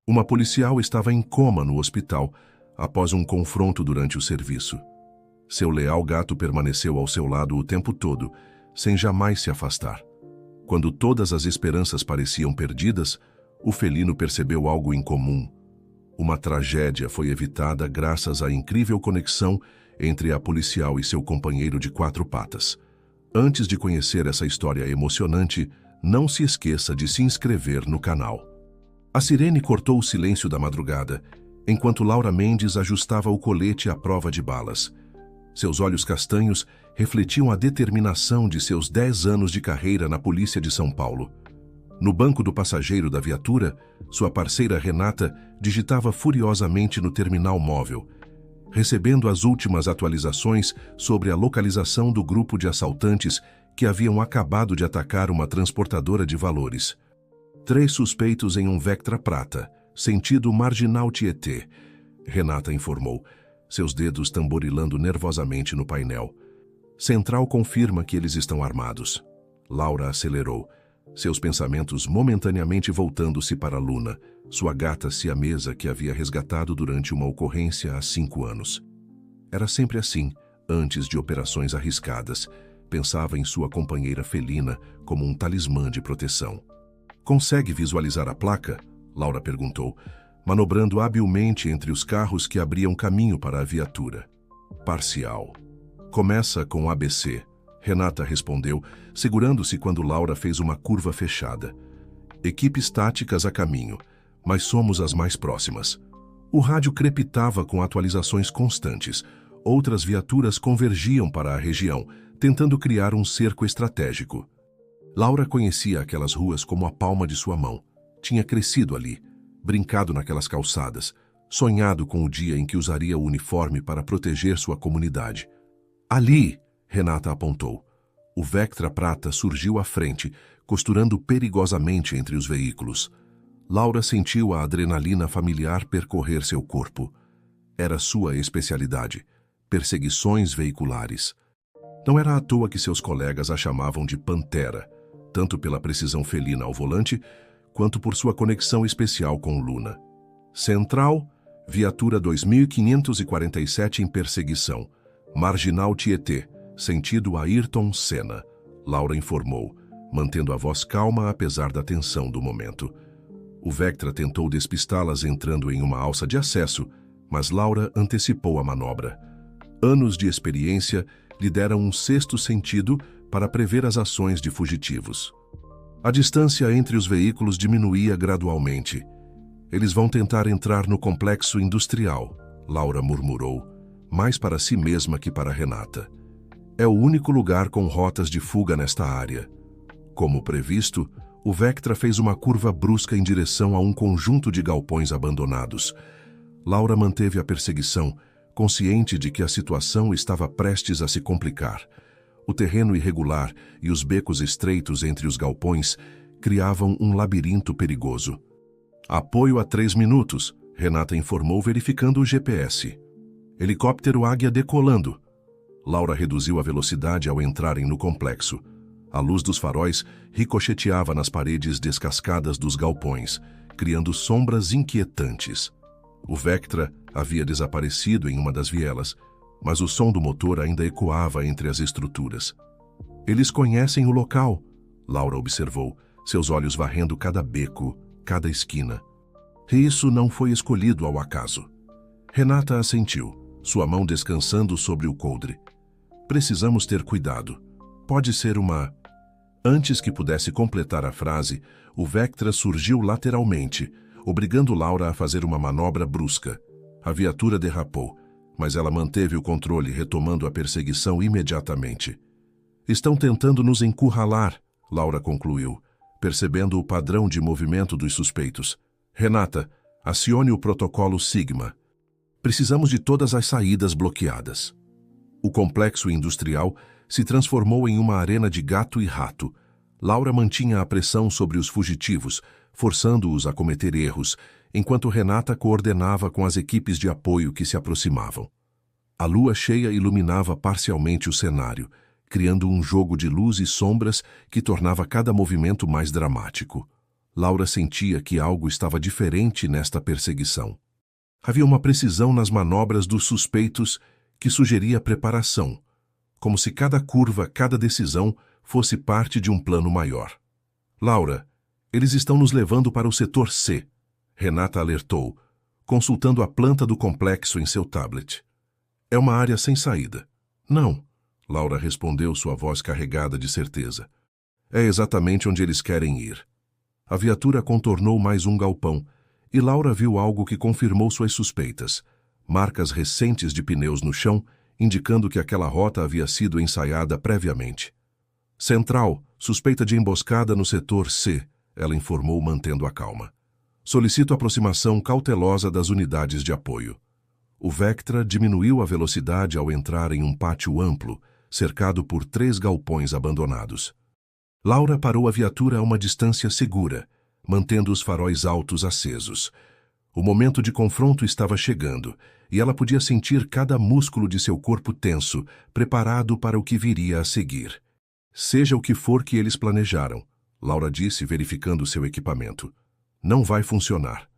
Uma policial estava em coma no hospital após um confronto durante o serviço. Seu leal gato permaneceu ao seu lado o tempo todo, sem jamais se afastar. Quando todas as esperanças pareciam perdidas, o felino percebeu algo incomum. Uma tragédia foi evitada graças à incrível conexão entre a policial e seu companheiro de quatro patas. Antes de conhecer essa história emocionante, não se esqueça de se inscrever no canal. A sirene cortou o silêncio da madrugada, enquanto Laura Mendes ajustava o colete à prova de balas. Seus olhos castanhos refletiam a determinação de seus 10 anos de carreira na Polícia de São Paulo. No banco do passageiro da viatura, sua parceira Renata digitava furiosamente no terminal móvel, recebendo as últimas atualizações sobre a localização do grupo de assaltantes que haviam acabado de atacar uma transportadora de valores. 3 suspeitos em um Vectra prata, sentido Marginal Tietê, Renata informou, seus dedos tamborilando nervosamente no painel. Central confirma que eles estão armados. Laura acelerou, seus pensamentos momentaneamente voltando-se para Luna, sua gata siamesa que havia resgatado durante uma ocorrência há 5 anos. Era sempre assim, antes de operações arriscadas. Pensava em sua companheira felina como um talismã de proteção. Consegue visualizar a placa? Laura perguntou, manobrando habilmente entre os carros que abriam caminho para a viatura. Parcial. Começa com ABC. Renata respondeu, segurando-se quando Laura fez uma curva fechada. Equipes táticas a caminho, mas somos as mais próximas. O rádio crepitava com atualizações constantes. Outras viaturas convergiam para a região, tentando criar um cerco estratégico. Laura conhecia aquelas ruas como a palma de sua mão. Tinha crescido ali, brincado naquelas calçadas, sonhado com o dia em que usaria o uniforme para proteger sua comunidade. Ali, Renata apontou. O Vectra prata surgiu à frente, costurando perigosamente entre os veículos. Laura sentiu a adrenalina familiar percorrer seu corpo. Era sua especialidade, perseguições veiculares. Não era à toa que seus colegas a chamavam de Pantera, tanto pela precisão felina ao volante, quanto por sua conexão especial com Luna. Central, viatura 2547 em perseguição. Marginal Tietê, sentido Ayrton Senna, Laura informou, mantendo a voz calma apesar da tensão do momento. O Vectra tentou despistá-las entrando em uma alça de acesso, mas Laura antecipou a manobra. Anos de experiência lhe deram um sexto sentido para prever as ações de fugitivos. A distância entre os veículos diminuía gradualmente. Eles vão tentar entrar no complexo industrial, Laura murmurou, mais para si mesma que para Renata. É o único lugar com rotas de fuga nesta área. Como previsto, o Vectra fez uma curva brusca em direção a um conjunto de galpões abandonados. Laura manteve a perseguição, consciente de que a situação estava prestes a se complicar. O terreno irregular e os becos estreitos entre os galpões criavam um labirinto perigoso. Apoio a 3 minutos, Renata informou verificando o GPS. Helicóptero Águia decolando. Laura reduziu a velocidade ao entrarem no complexo. A luz dos faróis ricocheteava nas paredes descascadas dos galpões, criando sombras inquietantes. O Vectra havia desaparecido em uma das vielas, mas o som do motor ainda ecoava entre as estruturas. Eles conhecem o local, Laura observou, seus olhos varrendo cada beco, cada esquina. E isso não foi escolhido ao acaso. Renata assentiu, sua mão descansando sobre o coldre. Precisamos ter cuidado. Pode ser uma... Antes que pudesse completar a frase, o Vectra surgiu lateralmente, obrigando Laura a fazer uma manobra brusca. A viatura derrapou, mas ela manteve o controle, retomando a perseguição imediatamente. Estão tentando nos encurralar, Laura concluiu, percebendo o padrão de movimento dos suspeitos. Renata, acione o protocolo Sigma. Precisamos de todas as saídas bloqueadas. O complexo industrial se transformou em uma arena de gato e rato. Laura mantinha a pressão sobre os fugitivos, forçando-os a cometer erros, enquanto Renata coordenava com as equipes de apoio que se aproximavam. A lua cheia iluminava parcialmente o cenário, criando um jogo de luz e sombras que tornava cada movimento mais dramático. Laura sentia que algo estava diferente nesta perseguição. Havia uma precisão nas manobras dos suspeitos que sugeria preparação, como se cada curva, cada decisão fosse parte de um plano maior. Laura, eles estão nos levando para o setor C, Renata alertou, consultando a planta do complexo em seu tablet. É uma área sem saída. Não, Laura respondeu, sua voz carregada de certeza. É exatamente onde eles querem ir. A viatura contornou mais um galpão, e Laura viu algo que confirmou suas suspeitas. Marcas recentes de pneus no chão, indicando que aquela rota havia sido ensaiada previamente. Central, suspeita de emboscada no setor C, ela informou, mantendo a calma. Solicito aproximação cautelosa das unidades de apoio. O Vectra diminuiu a velocidade ao entrar em um pátio amplo, cercado por 3 galpões abandonados. Laura parou a viatura a uma distância segura, mantendo os faróis altos acesos. O momento de confronto estava chegando, e ela podia sentir cada músculo de seu corpo tenso, preparado para o que viria a seguir. Seja o que for que eles planejaram, Laura disse, verificando seu equipamento. Não vai funcionar.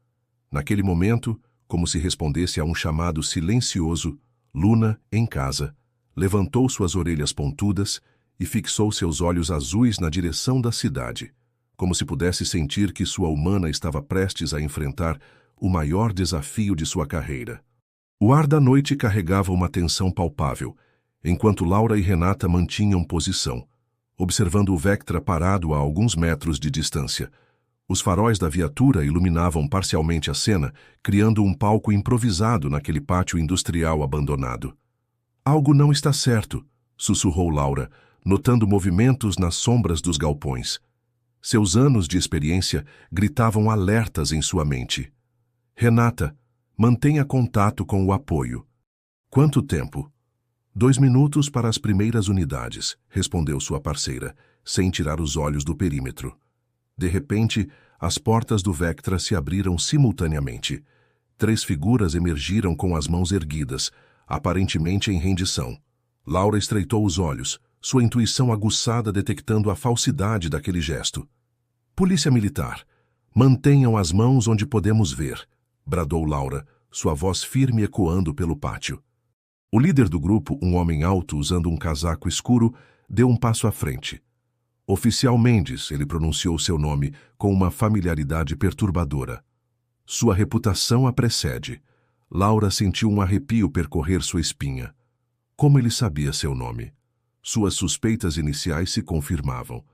Naquele momento, como se respondesse a um chamado silencioso, Luna, em casa, levantou suas orelhas pontudas e fixou seus olhos azuis na direção da cidade, como se pudesse sentir que sua humana estava prestes a enfrentar o maior desafio de sua carreira. O ar da noite carregava uma tensão palpável, enquanto Laura e Renata mantinham posição, observando o Vectra parado a alguns metros de distância. Os faróis da viatura iluminavam parcialmente a cena, criando um palco improvisado naquele pátio industrial abandonado. Algo não está certo, sussurrou Laura, notando movimentos nas sombras dos galpões. Seus anos de experiência gritavam alertas em sua mente. Renata, mantenha contato com o apoio. Quanto tempo? 2 minutos para as primeiras unidades, respondeu sua parceira, sem tirar os olhos do perímetro. De repente, as portas do Vectra se abriram simultaneamente. 3 figuras emergiram com as mãos erguidas, aparentemente em rendição. Laura estreitou os olhos, sua intuição aguçada detectando a falsidade daquele gesto. Polícia Militar, mantenham as mãos onde podemos ver, bradou Laura, sua voz firme ecoando pelo pátio. O líder do grupo, um homem alto usando um casaco escuro, deu um passo à frente. Oficial Mendes, ele pronunciou seu nome com uma familiaridade perturbadora. Sua reputação a precede. Laura sentiu um arrepio percorrer sua espinha. Como ele sabia seu nome? Suas suspeitas iniciais se confirmavam.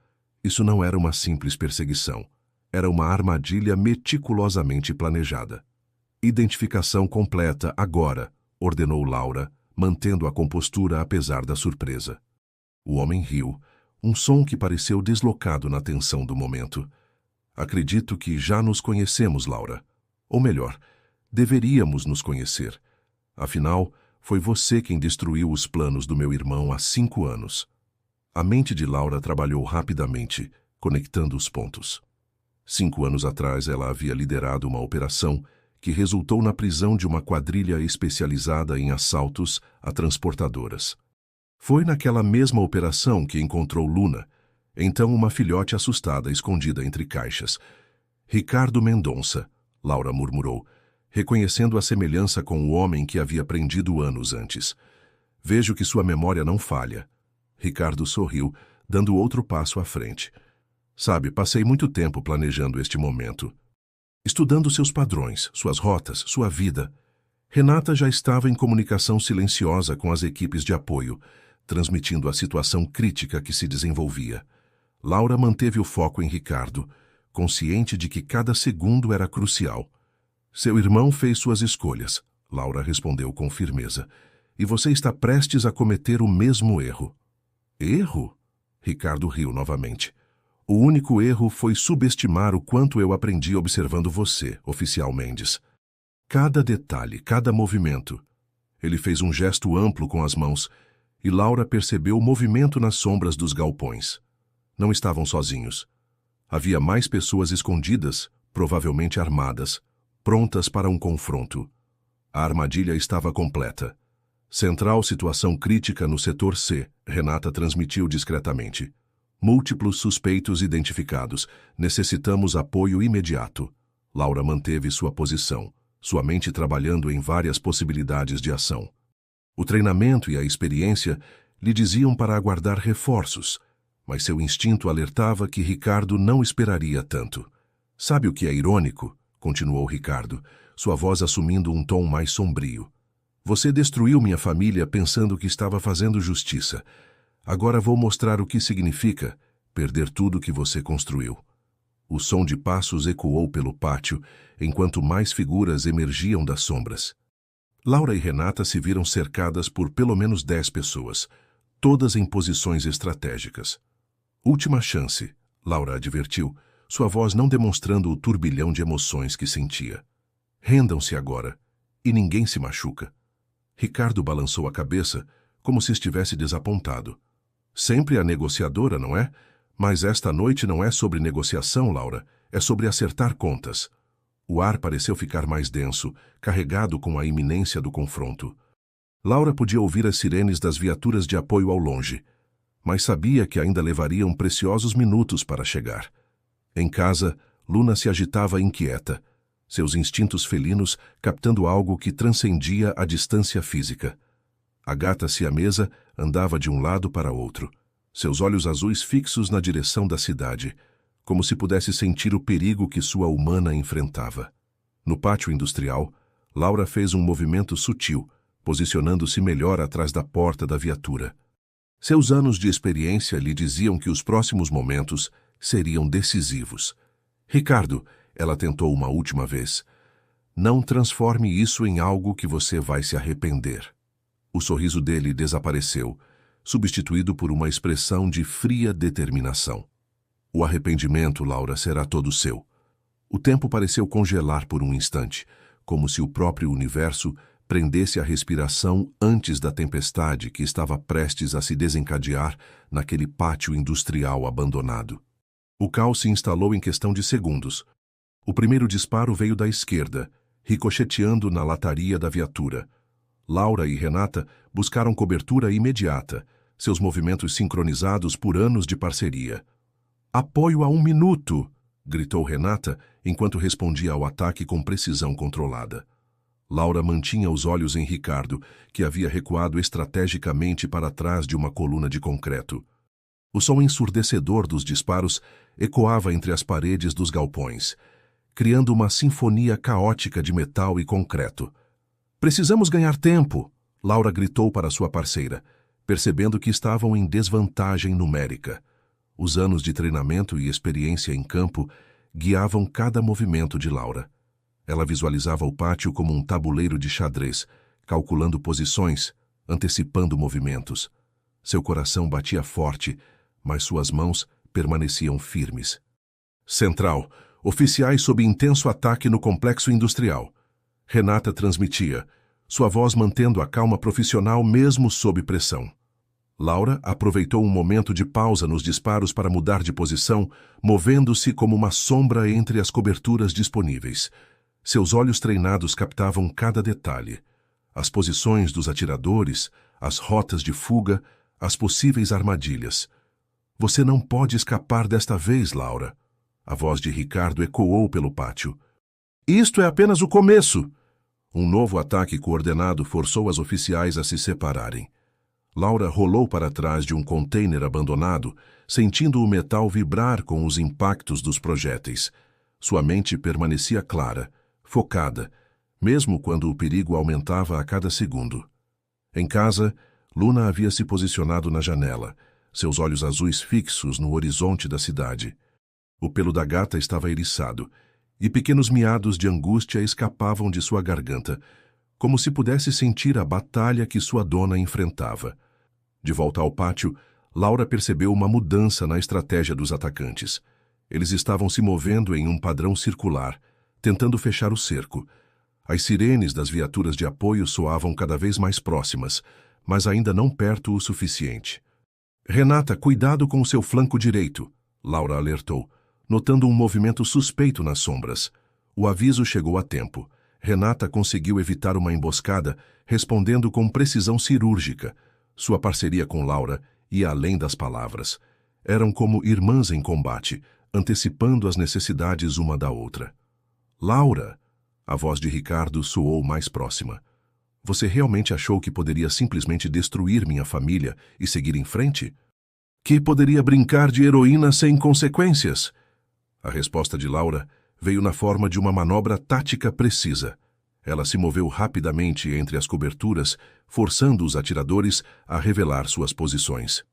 Isso não era uma simples perseguição. Era uma armadilha meticulosamente planejada. Identificação completa agora, ordenou Laura, mantendo a compostura apesar da surpresa. O homem riu, um som que pareceu deslocado na tensão do momento. Acredito que já nos conhecemos, Laura. Ou melhor, deveríamos nos conhecer. Afinal, foi você quem destruiu os planos do meu irmão há 5 anos. A mente de Laura trabalhou rapidamente, conectando os pontos. 5 anos atrás, ela havia liderado uma operação que resultou na prisão de uma quadrilha especializada em assaltos a transportadoras. Foi naquela mesma operação que encontrou Luna, então uma filhote assustada escondida entre caixas. Ricardo Mendonça, Laura murmurou, reconhecendo a semelhança com o homem que havia prendido anos antes. Vejo que sua memória não falha. Ricardo sorriu, dando outro passo à frente. Sabe, passei muito tempo planejando este momento. Estudando seus padrões, suas rotas, sua vida. Renata já estava em comunicação silenciosa com as equipes de apoio, transmitindo a situação crítica que se desenvolvia. Laura manteve o foco em Ricardo, consciente de que cada segundo era crucial. Seu irmão fez suas escolhas, Laura respondeu com firmeza, e você está prestes a cometer o mesmo erro. Erro? Ricardo riu novamente. O único erro foi subestimar o quanto eu aprendi observando você, oficial Mendes. Cada detalhe, cada movimento. Ele fez um gesto amplo com as mãos, e Laura percebeu o movimento nas sombras dos galpões. Não estavam sozinhos. Havia mais pessoas escondidas, provavelmente armadas, prontas para um confronto. A armadilha estava completa. Central situação crítica no setor C, Renata transmitiu discretamente. Múltiplos suspeitos identificados. Necessitamos apoio imediato. Laura manteve sua posição, sua mente trabalhando em várias possibilidades de ação. O treinamento e a experiência lhe diziam para aguardar reforços, mas seu instinto alertava que Ricardo não esperaria tanto. Sabe o que é irônico? Continuou Ricardo, sua voz assumindo um tom mais sombrio. Você destruiu minha família pensando que estava fazendo justiça. Agora vou mostrar o que significa perder tudo que você construiu. O som de passos ecoou pelo pátio, enquanto mais figuras emergiam das sombras. Laura e Renata se viram cercadas por pelo menos 10 pessoas, todas em posições estratégicas. Última chance, Laura advertiu, sua voz não demonstrando o turbilhão de emoções que sentia. Rendam-se agora, e ninguém se machuca. Ricardo balançou a cabeça, como se estivesse desapontado. Sempre a negociadora, não é? Mas esta noite não é sobre negociação, Laura, é sobre acertar contas. O ar pareceu ficar mais denso, carregado com a iminência do confronto. Laura podia ouvir as sirenes das viaturas de apoio ao longe, mas sabia que ainda levariam preciosos minutos para chegar. Em casa, Luna se agitava inquieta, seus instintos felinos captando algo que transcendia a distância física. A gata siamesa andava de um lado para outro, seus olhos azuis fixos na direção da cidade, como se pudesse sentir o perigo que sua humana enfrentava. No pátio industrial, Laura fez um movimento sutil, posicionando-se melhor atrás da porta da viatura. Seus anos de experiência lhe diziam que os próximos momentos seriam decisivos. Ricardo, ela tentou uma última vez, não transforme isso em algo que você vai se arrepender. O sorriso dele desapareceu, substituído por uma expressão de fria determinação. O arrependimento, Laura, será todo seu. O tempo pareceu congelar por um instante, como se o próprio universo prendesse a respiração antes da tempestade que estava prestes a se desencadear naquele pátio industrial abandonado. O caos se instalou em questão de segundos. O primeiro disparo veio da esquerda, ricocheteando na lataria da viatura. Laura e Renata buscaram cobertura imediata, seus movimentos sincronizados por anos de parceria. «Apoio a 1 minuto!» gritou Renata, enquanto respondia ao ataque com precisão controlada. Laura mantinha os olhos em Ricardo, que havia recuado estrategicamente para trás de uma coluna de concreto. O som ensurdecedor dos disparos ecoava entre as paredes dos galpões, criando uma sinfonia caótica de metal e concreto. «Precisamos ganhar tempo!» Laura gritou para sua parceira, percebendo que estavam em desvantagem numérica. Os anos de treinamento e experiência em campo guiavam cada movimento de Laura. Ela visualizava o pátio como um tabuleiro de xadrez, calculando posições, antecipando movimentos. Seu coração batia forte, mas suas mãos permaneciam firmes. Central. Oficiais sob intenso ataque no complexo industrial. Renata transmitia, sua voz mantendo a calma profissional mesmo sob pressão. Laura aproveitou um momento de pausa nos disparos para mudar de posição, movendo-se como uma sombra entre as coberturas disponíveis. Seus olhos treinados captavam cada detalhe. As posições dos atiradores, as rotas de fuga, as possíveis armadilhas. «Você não pode escapar desta vez, Laura!» A voz de Ricardo ecoou pelo pátio. «Isto é apenas o começo!» Um novo ataque coordenado forçou as oficiais a se separarem. Laura rolou para trás de um container abandonado, sentindo o metal vibrar com os impactos dos projéteis. Sua mente permanecia clara, focada, mesmo quando o perigo aumentava a cada segundo. Em casa, Luna havia se posicionado na janela, seus olhos azuis fixos no horizonte da cidade. O pelo da gata estava eriçado, e pequenos miados de angústia escapavam de sua garganta, como se pudesse sentir a batalha que sua dona enfrentava. De volta ao pátio, Laura percebeu uma mudança na estratégia dos atacantes. Eles estavam se movendo em um padrão circular, tentando fechar o cerco. As sirenes das viaturas de apoio soavam cada vez mais próximas, mas ainda não perto o suficiente. «Renata, cuidado com o seu flanco direito», Laura alertou, notando um movimento suspeito nas sombras. O aviso chegou a tempo. Renata conseguiu evitar uma emboscada, respondendo com precisão cirúrgica. Sua parceria com Laura ia além das palavras. Eram como irmãs em combate, antecipando as necessidades uma da outra. Laura! A voz de Ricardo soou mais próxima. Você realmente achou que poderia simplesmente destruir minha família e seguir em frente? Que poderia brincar de heroína sem consequências? A resposta de Laura veio na forma de uma manobra tática precisa. Ela se moveu rapidamente entre as coberturas, forçando os atiradores a revelar suas posições.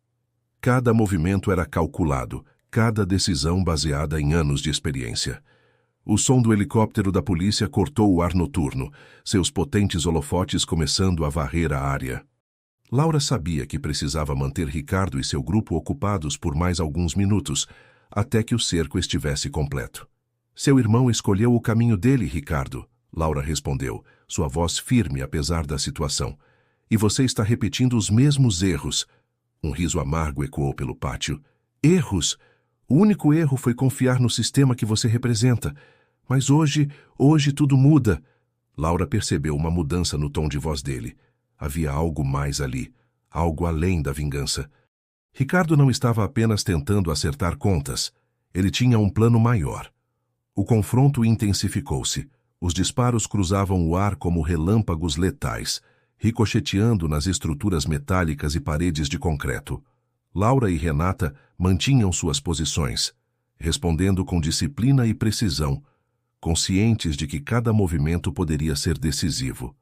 Cada movimento era calculado, cada decisão baseada em anos de experiência. O som do helicóptero da polícia cortou o ar noturno, seus potentes holofotes começando a varrer a área. Laura sabia que precisava manter Ricardo e seu grupo ocupados por mais alguns minutos, até que o cerco estivesse completo. Seu irmão escolheu o caminho dele, Ricardo, Laura respondeu, sua voz firme apesar da situação. E você está repetindo os mesmos erros. Um riso amargo ecoou pelo pátio. Erros? O único erro foi confiar no sistema que você representa. Mas hoje tudo muda. Laura percebeu uma mudança no tom de voz dele. Havia algo mais ali, algo além da vingança. Ricardo não estava apenas tentando acertar contas. Ele tinha um plano maior. O confronto intensificou-se. Os disparos cruzavam o ar como relâmpagos letais, ricocheteando nas estruturas metálicas e paredes de concreto. Laura e Renata mantinham suas posições, respondendo com disciplina e precisão, conscientes de que cada movimento poderia ser decisivo.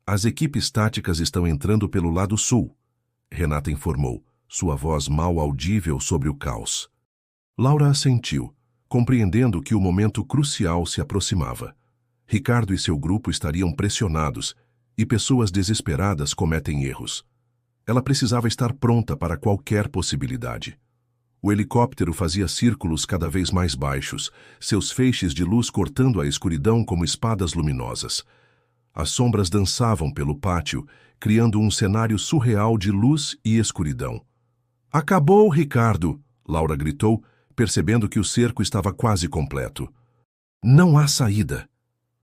As equipes táticas estão entrando pelo lado sul, Renata informou, sua voz mal audível sobre o caos. Laura assentiu, compreendendo que o momento crucial se aproximava. Ricardo e seu grupo estariam pressionados, e pessoas desesperadas cometem erros. Ela precisava estar pronta para qualquer possibilidade. O helicóptero fazia círculos cada vez mais baixos, seus feixes de luz cortando a escuridão como espadas luminosas. As sombras dançavam pelo pátio, criando um cenário surreal de luz e escuridão. Acabou, Ricardo! Laura gritou, percebendo que o cerco estava quase completo. Não há saída!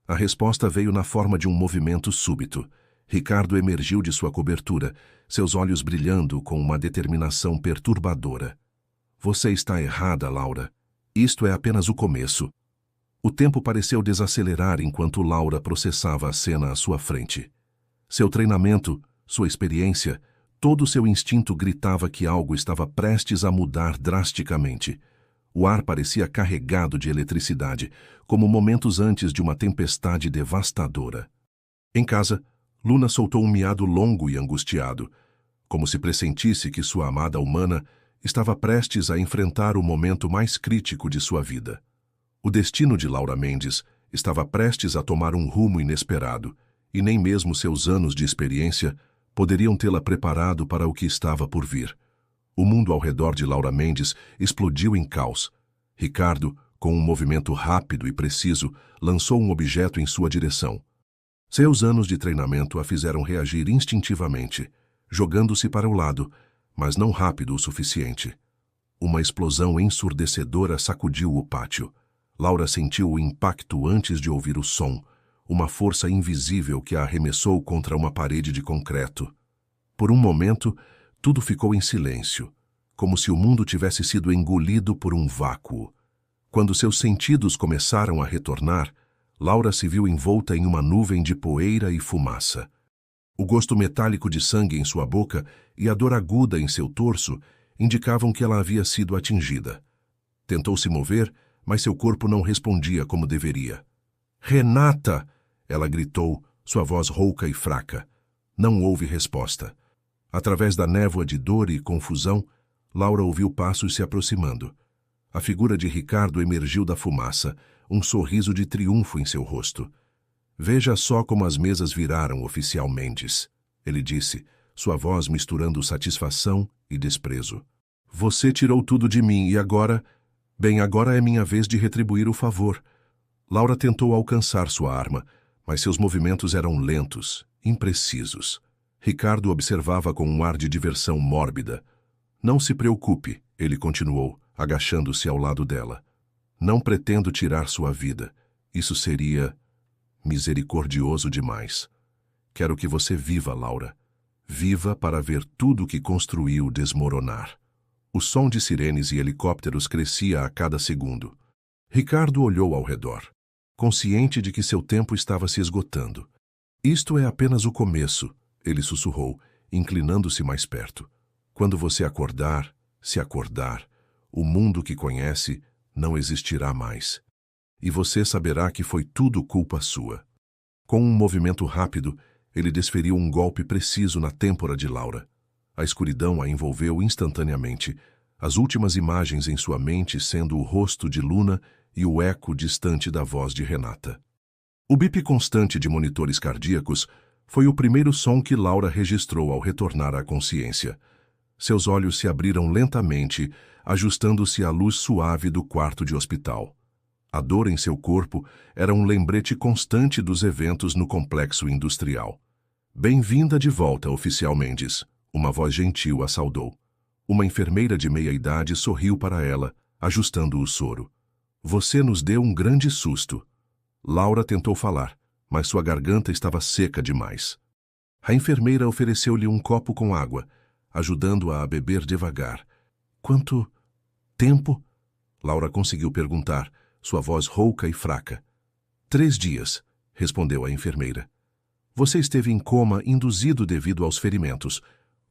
A resposta veio na forma de um movimento súbito. Ricardo emergiu de sua cobertura, seus olhos brilhando com uma determinação perturbadora. Você está errada, Laura. Isto é apenas o começo. O tempo pareceu desacelerar enquanto Laura processava a cena à sua frente. Seu treinamento, sua experiência, todo seu instinto gritava que algo estava prestes a mudar drasticamente. O ar parecia carregado de eletricidade, como momentos antes de uma tempestade devastadora. Em casa, Luna soltou um miado longo e angustiado, como se pressentisse que sua amada humana estava prestes a enfrentar o momento mais crítico de sua vida. O destino de Laura Mendes estava prestes a tomar um rumo inesperado, e nem mesmo seus anos de experiência poderiam tê-la preparado para o que estava por vir. O mundo ao redor de Laura Mendes explodiu em caos. Ricardo, com um movimento rápido e preciso, lançou um objeto em sua direção. Seus anos de treinamento a fizeram reagir instintivamente, jogando-se para o lado, mas não rápido o suficiente. Uma explosão ensurdecedora sacudiu o pátio. Laura sentiu o impacto antes de ouvir o som, uma força invisível que a arremessou contra uma parede de concreto. Por um momento, tudo ficou em silêncio, como se o mundo tivesse sido engolido por um vácuo. Quando seus sentidos começaram a retornar, Laura se viu envolta em uma nuvem de poeira e fumaça. O gosto metálico de sangue em sua boca e a dor aguda em seu torso indicavam que ela havia sido atingida. Tentou se mover, mas seu corpo não respondia como deveria. Renata! Ela gritou, sua voz rouca e fraca. Não houve resposta. Através da névoa de dor e confusão, Laura ouviu passos se aproximando. A figura de Ricardo emergiu da fumaça, um sorriso de triunfo em seu rosto. Veja só como as mesas viraram, oficial Mendes, ele disse, sua voz misturando satisfação e desprezo. Você tirou tudo de mim e agora... Bem, agora é minha vez de retribuir o favor. Laura tentou alcançar sua arma, mas seus movimentos eram lentos, imprecisos. Ricardo observava com um ar de diversão mórbida. Não se preocupe, ele continuou, agachando-se ao lado dela. Não pretendo tirar sua vida. Isso seria misericordioso demais. Quero que você viva, Laura. Viva para ver tudo o que construiu desmoronar. O som de sirenes e helicópteros crescia a cada segundo. Ricardo olhou ao redor, consciente de que seu tempo estava se esgotando. Isto é apenas o começo, ele sussurrou, inclinando-se mais perto. Quando você acordar, se acordar, o mundo que conhece não existirá mais. E você saberá que foi tudo culpa sua. Com um movimento rápido, ele desferiu um golpe preciso na têmpora de Laura. A escuridão a envolveu instantaneamente, as últimas imagens em sua mente sendo o rosto de Luna e o eco distante da voz de Renata. O bip constante de monitores cardíacos foi o primeiro som que Laura registrou ao retornar à consciência. Seus olhos se abriram lentamente, ajustando-se à luz suave do quarto de hospital. A dor em seu corpo era um lembrete constante dos eventos no complexo industrial. Bem-vinda de volta, oficial Mendes, uma voz gentil a saudou. Uma enfermeira de meia-idade sorriu para ela, ajustando o soro. Você nos deu um grande susto. Laura tentou falar, mas sua garganta estava seca demais. A enfermeira ofereceu-lhe um copo com água, ajudando-a a beber devagar. Quanto tempo? Laura conseguiu perguntar, sua voz rouca e fraca. 3 dias, respondeu a enfermeira. Você esteve em coma induzido devido aos ferimentos.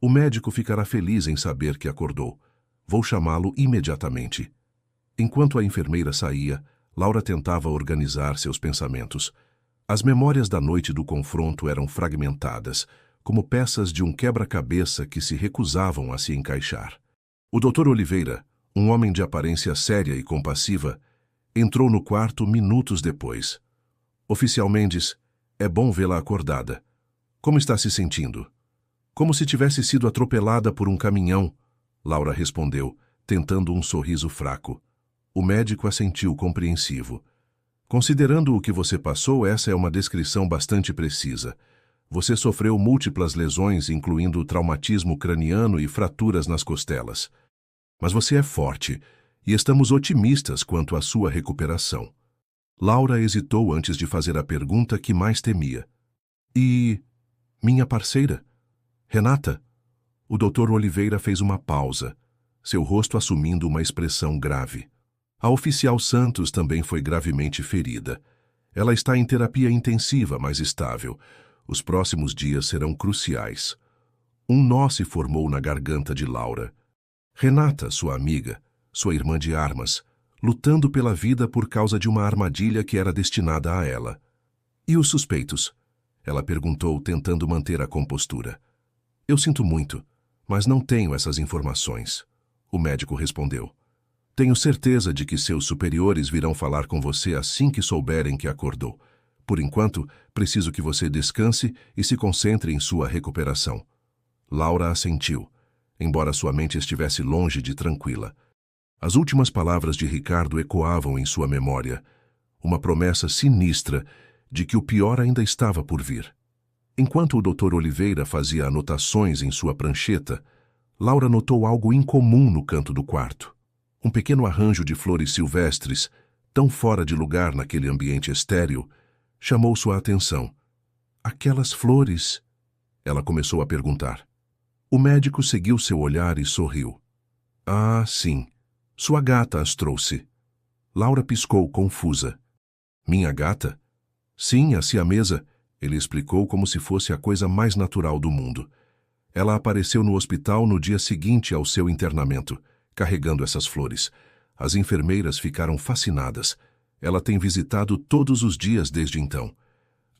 O médico ficará feliz em saber que acordou. Vou chamá-lo imediatamente. Enquanto a enfermeira saía, Laura tentava organizar seus pensamentos. As memórias da noite do confronto eram fragmentadas, como peças de um quebra-cabeça que se recusavam a se encaixar. O Dr. Oliveira, um homem de aparência séria e compassiva, entrou no quarto minutos depois. Oficial Mendes, é bom vê-la acordada. Como está se sentindo? Como se tivesse sido atropelada por um caminhão, Laura respondeu, tentando um sorriso fraco. O médico assentiu compreensivo. Considerando o que você passou, essa é uma descrição bastante precisa. Você sofreu múltiplas lesões, incluindo traumatismo craniano e fraturas nas costelas. Mas você é forte, e estamos otimistas quanto à sua recuperação. Laura hesitou antes de fazer a pergunta que mais temia. E minha parceira? Renata? O Dr. Oliveira fez uma pausa, seu rosto assumindo uma expressão grave. A oficial Santos também foi gravemente ferida. Ela está em terapia intensiva, mas estável. Os próximos dias serão cruciais. Um nó se formou na garganta de Laura. Renata, sua amiga, sua irmã de armas, lutando pela vida por causa de uma armadilha que era destinada a ela. E os suspeitos? Ela perguntou, tentando manter a compostura. Eu sinto muito, mas não tenho essas informações. O médico respondeu. Tenho certeza de que seus superiores virão falar com você assim que souberem que acordou. Por enquanto, preciso que você descanse e se concentre em sua recuperação. Laura assentiu, embora sua mente estivesse longe de tranquila. As últimas palavras de Ricardo ecoavam em sua memória, uma promessa sinistra de que o pior ainda estava por vir. Enquanto o Dr. Oliveira fazia anotações em sua prancheta, Laura notou algo incomum no canto do quarto. Um pequeno arranjo de flores silvestres, tão fora de lugar naquele ambiente estéril, chamou sua atenção. Aquelas flores? Ela começou a perguntar. O médico seguiu seu olhar e sorriu. Ah, sim. Sua gata as trouxe. Laura piscou, confusa. Minha gata? Sim, a siamesa, ele explicou como se fosse a coisa mais natural do mundo. Ela apareceu no hospital no dia seguinte ao seu internamento, carregando essas flores. As enfermeiras ficaram fascinadas. Ela tem visitado todos os dias desde então.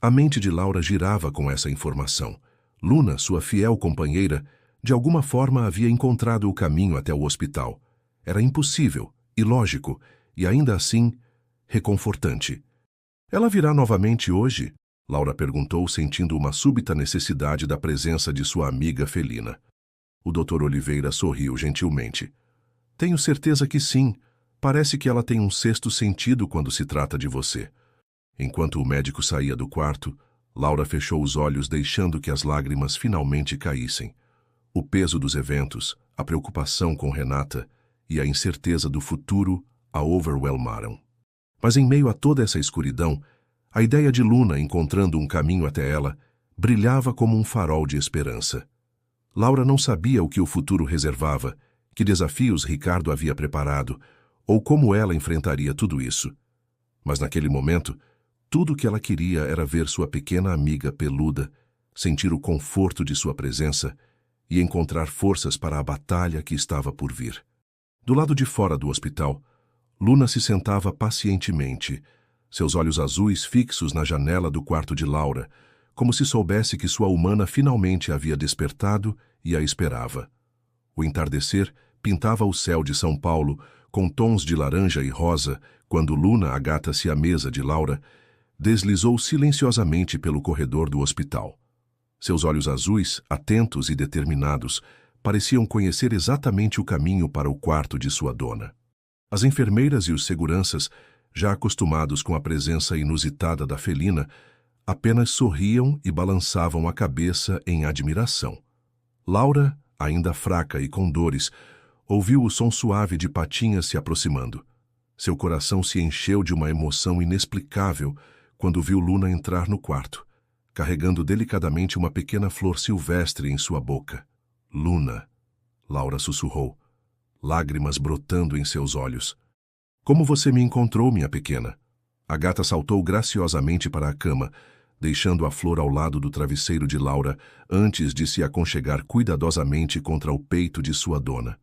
A mente de Laura girava com essa informação. Luna, sua fiel companheira, de alguma forma havia encontrado o caminho até o hospital. Era impossível, ilógico, e ainda assim, reconfortante. Ela virá novamente hoje? Laura perguntou, sentindo uma súbita necessidade da presença de sua amiga felina. O Dr. Oliveira sorriu gentilmente. Tenho certeza que sim. Parece que ela tem um sexto sentido quando se trata de você. Enquanto o médico saía do quarto, Laura fechou os olhos, deixando que as lágrimas finalmente caíssem. O peso dos eventos, a preocupação com Renata e a incerteza do futuro a overwhelmaram. Mas em meio a toda essa escuridão, a ideia de Luna encontrando um caminho até ela brilhava como um farol de esperança. Laura não sabia o que o futuro reservava, Que desafios Ricardo havia preparado, ou como ela enfrentaria tudo isso. Mas naquele momento, tudo o que ela queria era ver sua pequena amiga peluda, sentir o conforto de sua presença e encontrar forças para a batalha que estava por vir. Do lado de fora do hospital, Luna se sentava pacientemente, seus olhos azuis fixos na janela do quarto de Laura, como se soubesse que sua humana finalmente havia despertado e a esperava. O entardecer pintava o céu de São Paulo com tons de laranja e rosa quando Luna, agata-se à mesa de Laura, deslizou silenciosamente pelo corredor do hospital. Seus olhos azuis, atentos e determinados, pareciam conhecer exatamente o caminho para o quarto de sua dona. As enfermeiras e os seguranças, já acostumados com a presença inusitada da felina, apenas sorriam e balançavam a cabeça em admiração. Laura, ainda fraca e com dores, ouviu o som suave de patinhas se aproximando. Seu coração se encheu de uma emoção inexplicável quando viu Luna entrar no quarto, carregando delicadamente uma pequena flor silvestre em sua boca. Luna, Laura sussurrou, lágrimas brotando em seus olhos. Como você me encontrou, minha pequena? A gata saltou graciosamente para a cama, deixando a flor ao lado do travesseiro de Laura antes de se aconchegar cuidadosamente contra o peito de sua dona.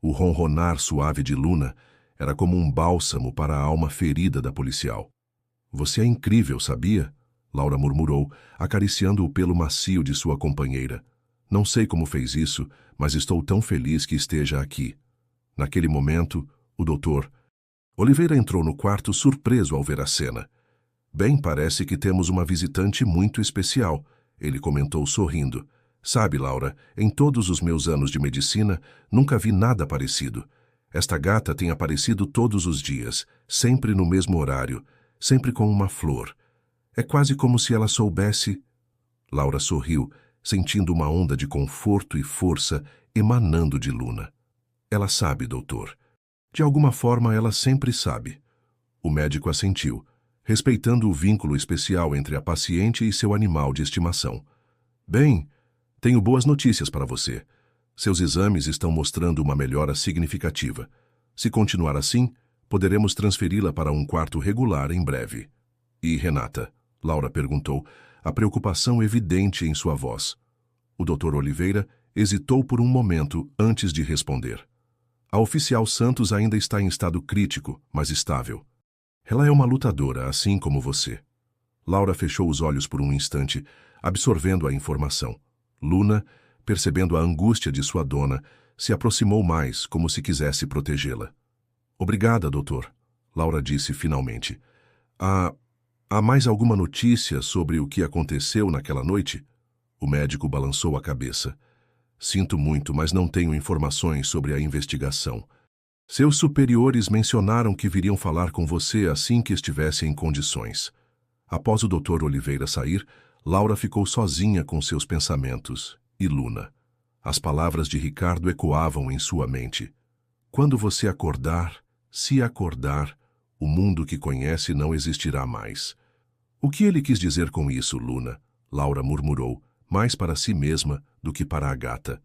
O ronronar suave de Luna era como um bálsamo para a alma ferida da policial. Você é incrível, sabia? Laura murmurou, acariciando o pelo macio de sua companheira. Não sei como fez isso, mas estou tão feliz que esteja aqui. Naquele momento, o doutor Oliveira entrou no quarto surpreso ao ver a cena. Bem, parece que temos uma visitante muito especial, ele comentou sorrindo. Sabe, Laura, em todos os meus anos de medicina, nunca vi nada parecido. Esta gata tem aparecido todos os dias, sempre no mesmo horário, sempre com uma flor. É quase como se ela soubesse... Laura sorriu, sentindo uma onda de conforto e força emanando de Luna. Ela sabe, doutor. De alguma forma, ela sempre sabe. O médico assentiu, respeitando o vínculo especial entre a paciente e seu animal de estimação. Bem, tenho boas notícias para você. Seus exames estão mostrando uma melhora significativa. Se continuar assim, poderemos transferi-la para um quarto regular em breve. E Renata? Laura perguntou, a preocupação evidente em sua voz. O Dr. Oliveira hesitou por um momento antes de responder. A oficial Santos ainda está em estado crítico, mas estável. Ela é uma lutadora, assim como você. Laura fechou os olhos por um instante, absorvendo a informação. Luna, percebendo a angústia de sua dona, se aproximou mais, como se quisesse protegê-la. Obrigada, doutor, Laura disse finalmente. Há mais alguma notícia sobre o que aconteceu naquela noite? O médico balançou a cabeça. Sinto muito, mas não tenho informações sobre a investigação. Seus superiores mencionaram que viriam falar com você assim que estivesse em condições. Após o Dr. Oliveira sair, Laura ficou sozinha com seus pensamentos. E Luna. As palavras de Ricardo ecoavam em sua mente. Quando você acordar, se acordar, o mundo que conhece não existirá mais. O que ele quis dizer com isso, Luna? Laura murmurou, mais para si mesma do que para a gata.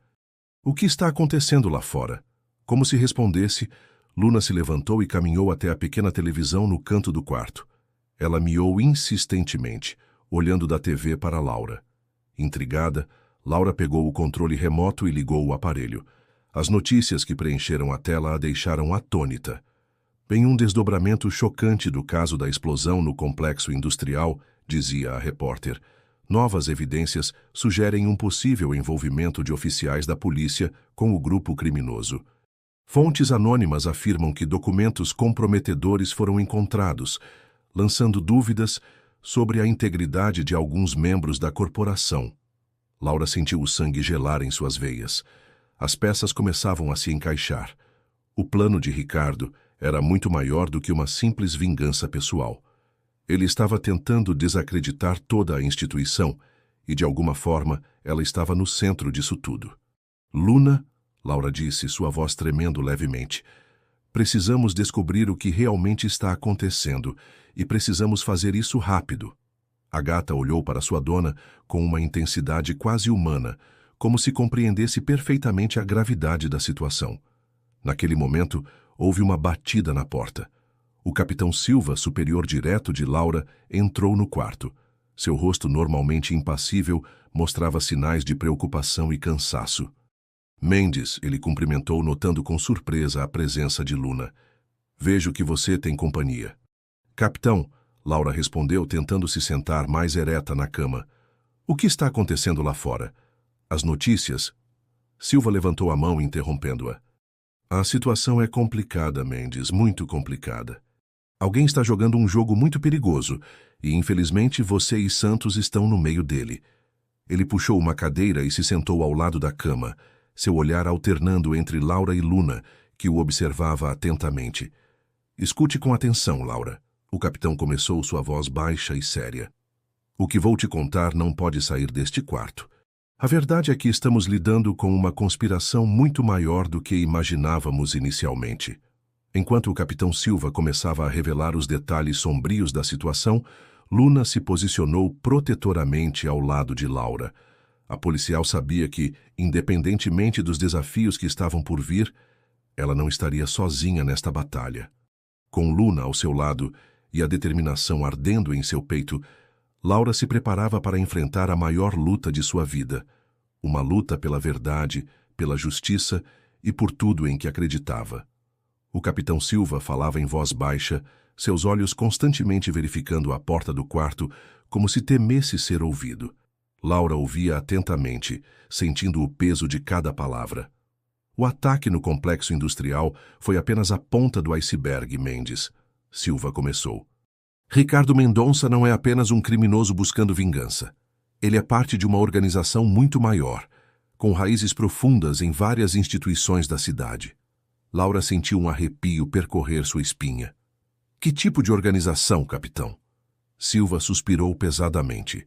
O que está acontecendo lá fora? Como se respondesse, Luna se levantou e caminhou até a pequena televisão no canto do quarto. Ela miou insistentemente, olhando da TV para Laura. Intrigada, Laura pegou o controle remoto e ligou o aparelho. As notícias que preencheram a tela a deixaram atônita. Em um desdobramento chocante do caso da explosão no complexo industrial, dizia a repórter, novas evidências sugerem um possível envolvimento de oficiais da polícia com o grupo criminoso. Fontes anônimas afirmam que documentos comprometedores foram encontrados, lançando dúvidas sobre a integridade de alguns membros da corporação. Laura sentiu o sangue gelar em suas veias. As peças começavam a se encaixar. O plano de Ricardo era muito maior do que uma simples vingança pessoal. Ele estava tentando desacreditar toda a instituição e, de alguma forma, ela estava no centro disso tudo. Luna, Laura disse, sua voz tremendo levemente, precisamos descobrir o que realmente está acontecendo e precisamos fazer isso rápido. A gata olhou para sua dona com uma intensidade quase humana, como se compreendesse perfeitamente a gravidade da situação. Naquele momento, houve uma batida na porta. O capitão Silva, superior direto de Laura, entrou no quarto. Seu rosto normalmente impassível mostrava sinais de preocupação e cansaço. Mendes, ele cumprimentou, notando com surpresa a presença de Luna. Vejo que você tem companhia. Capitão, Laura respondeu, tentando se sentar mais ereta na cama. O que está acontecendo lá fora? As notícias? Silva levantou a mão, interrompendo-a. A situação é complicada, Mendes, muito complicada. Alguém está jogando um jogo muito perigoso e, infelizmente, você e Santos estão no meio dele. Ele puxou uma cadeira e se sentou ao lado da cama, seu olhar alternando entre Laura e Luna, que o observava atentamente. Escute com atenção, Laura. O capitão começou, sua voz baixa e séria. O que vou te contar não pode sair deste quarto. A verdade é que estamos lidando com uma conspiração muito maior do que imaginávamos inicialmente. Enquanto o capitão Silva começava a revelar os detalhes sombrios da situação, Luna se posicionou protetoramente ao lado de Laura. A policial sabia que, independentemente dos desafios que estavam por vir, ela não estaria sozinha nesta batalha. Com Luna ao seu lado e a determinação ardendo em seu peito, Laura se preparava para enfrentar a maior luta de sua vida. Uma luta pela verdade, pela justiça e por tudo em que acreditava. O capitão Silva falava em voz baixa, seus olhos constantemente verificando a porta do quarto, como se temesse ser ouvido. Laura ouvia atentamente, sentindo o peso de cada palavra. O ataque no complexo industrial foi apenas a ponta do iceberg, Mendes. Silva começou. Ricardo Mendonça não é apenas um criminoso buscando vingança. Ele é parte de uma organização muito maior, com raízes profundas em várias instituições da cidade. Laura sentiu um arrepio percorrer sua espinha. Que tipo de organização, capitão? Silva suspirou pesadamente.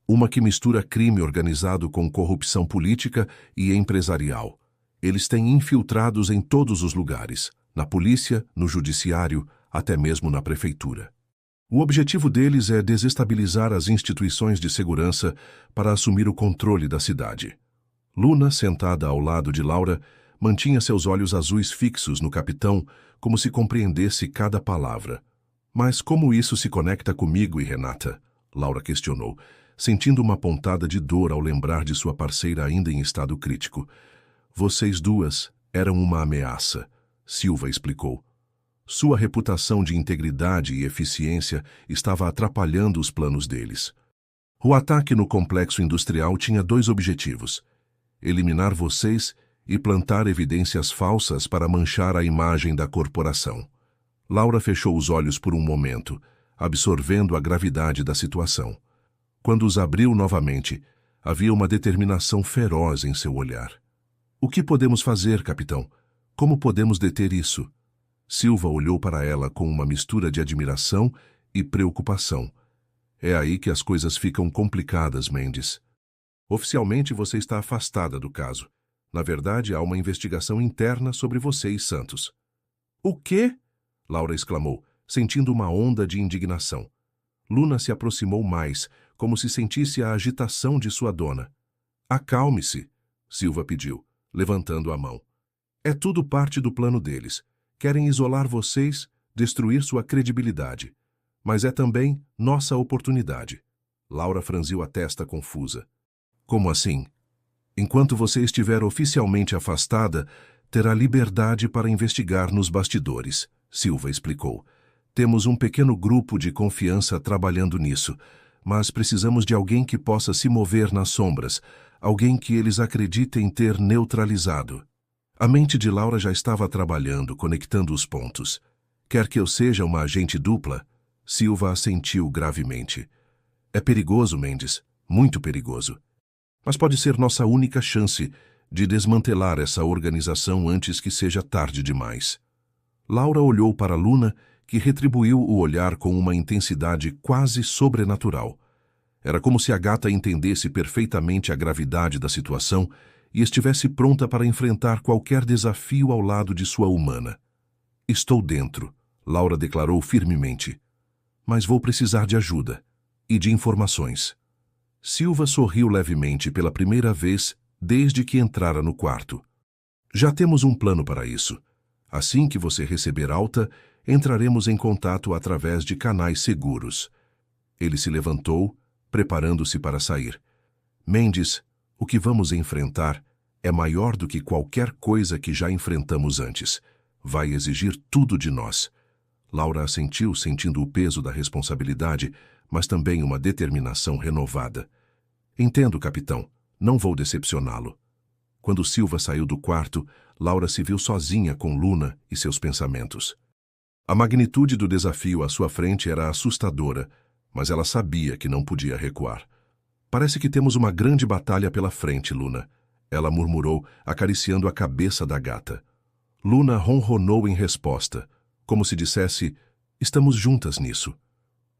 Uma que mistura crime organizado com corrupção política e empresarial. Eles têm infiltrados em todos os lugares, na polícia, no judiciário, até mesmo na prefeitura. O objetivo deles é desestabilizar as instituições de segurança para assumir o controle da cidade. Luna, sentada ao lado de Laura, mantinha seus olhos azuis fixos no capitão, como se compreendesse cada palavra. Mas como isso se conecta comigo e Renata? Laura questionou, sentindo uma pontada de dor ao lembrar de sua parceira ainda em estado crítico. Vocês duas eram uma ameaça, Silva explicou. Sua reputação de integridade e eficiência estava atrapalhando os planos deles. O ataque no complexo industrial tinha dois objetivos: eliminar vocês e plantar evidências falsas para manchar a imagem da corporação. Laura fechou os olhos por um momento, absorvendo a gravidade da situação. Quando os abriu novamente, havia uma determinação feroz em seu olhar. O que podemos fazer, capitão? Como podemos deter isso? Silva olhou para ela com uma mistura de admiração e preocupação. É aí que as coisas ficam complicadas, Mendes. Oficialmente você está afastada do caso. Na verdade, há uma investigação interna sobre você e Santos. O quê? Laura exclamou, sentindo uma onda de indignação. Luna se aproximou mais, como se sentisse a agitação de sua dona. Acalme-se, Silva pediu, levantando a mão. É tudo parte do plano deles. Querem isolar vocês, destruir sua credibilidade. Mas é também nossa oportunidade. Laura franziu a testa confusa. Como assim? Enquanto você estiver oficialmente afastada, terá liberdade para investigar nos bastidores, Silva explicou. Temos um pequeno grupo de confiança trabalhando nisso, mas precisamos de alguém que possa se mover nas sombras, alguém que eles acreditem ter neutralizado. A mente de Laura já estava trabalhando, conectando os pontos. Quer que eu seja uma agente dupla? Silva assentiu gravemente. É perigoso, Mendes, muito perigoso. Mas pode ser nossa única chance de desmantelar essa organização antes que seja tarde demais. Laura olhou para Luna, que retribuiu o olhar com uma intensidade quase sobrenatural. Era como se a gata entendesse perfeitamente a gravidade da situação e estivesse pronta para enfrentar qualquer desafio ao lado de sua humana. Estou dentro, Laura declarou firmemente. Mas vou precisar de ajuda e de informações. Silva sorriu levemente pela primeira vez desde que entrara no quarto. Já temos um plano para isso. Assim que você receber alta, entraremos em contato através de canais seguros. Ele se levantou, preparando-se para sair. Mendes, o que vamos enfrentar é maior do que qualquer coisa que já enfrentamos antes. Vai exigir tudo de nós. Laura assentiu, sentindo o peso da responsabilidade, mas também uma determinação renovada. Entendo, capitão. Não vou decepcioná-lo. Quando Silva saiu do quarto, Laura se viu sozinha com Luna e seus pensamentos. A magnitude do desafio à sua frente era assustadora, mas ela sabia que não podia recuar. Parece que temos uma grande batalha pela frente, Luna. Ela murmurou, acariciando a cabeça da gata. Luna ronronou em resposta, como se dissesse, estamos juntas nisso.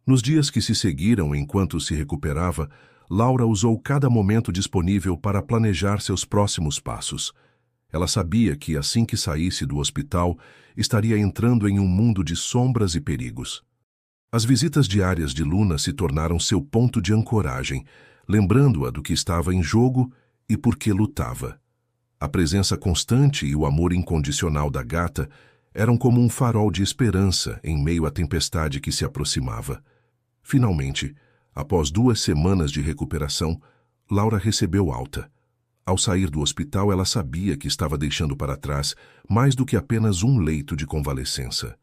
Nos dias que se seguiram enquanto se recuperava, Laura usou cada momento disponível para planejar seus próximos passos. Ela sabia que, assim que saísse do hospital, estaria entrando em um mundo de sombras e perigos. As visitas diárias de Luna se tornaram seu ponto de ancoragem, lembrando-a do que estava em jogo e por que lutava. A presença constante e o amor incondicional da gata eram como um farol de esperança em meio à tempestade que se aproximava. Finalmente, após 2 semanas de recuperação, Laura recebeu alta. Ao sair do hospital, ela sabia que estava deixando para trás mais do que apenas um leito de convalescença.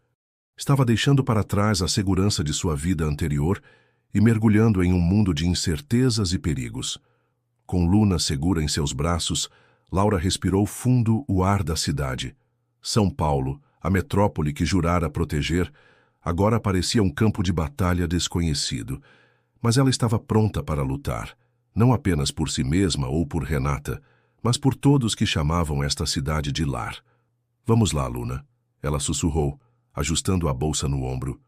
Estava deixando para trás a segurança de sua vida anterior e mergulhando em um mundo de incertezas e perigos. Com Luna segura em seus braços, Laura respirou fundo o ar da cidade. São Paulo, a metrópole que jurara proteger, agora parecia um campo de batalha desconhecido. Mas ela estava pronta para lutar, não apenas por si mesma ou por Renata, mas por todos que chamavam esta cidade de lar. Vamos lá, Luna, ela sussurrou, ajustando a bolsa no ombro.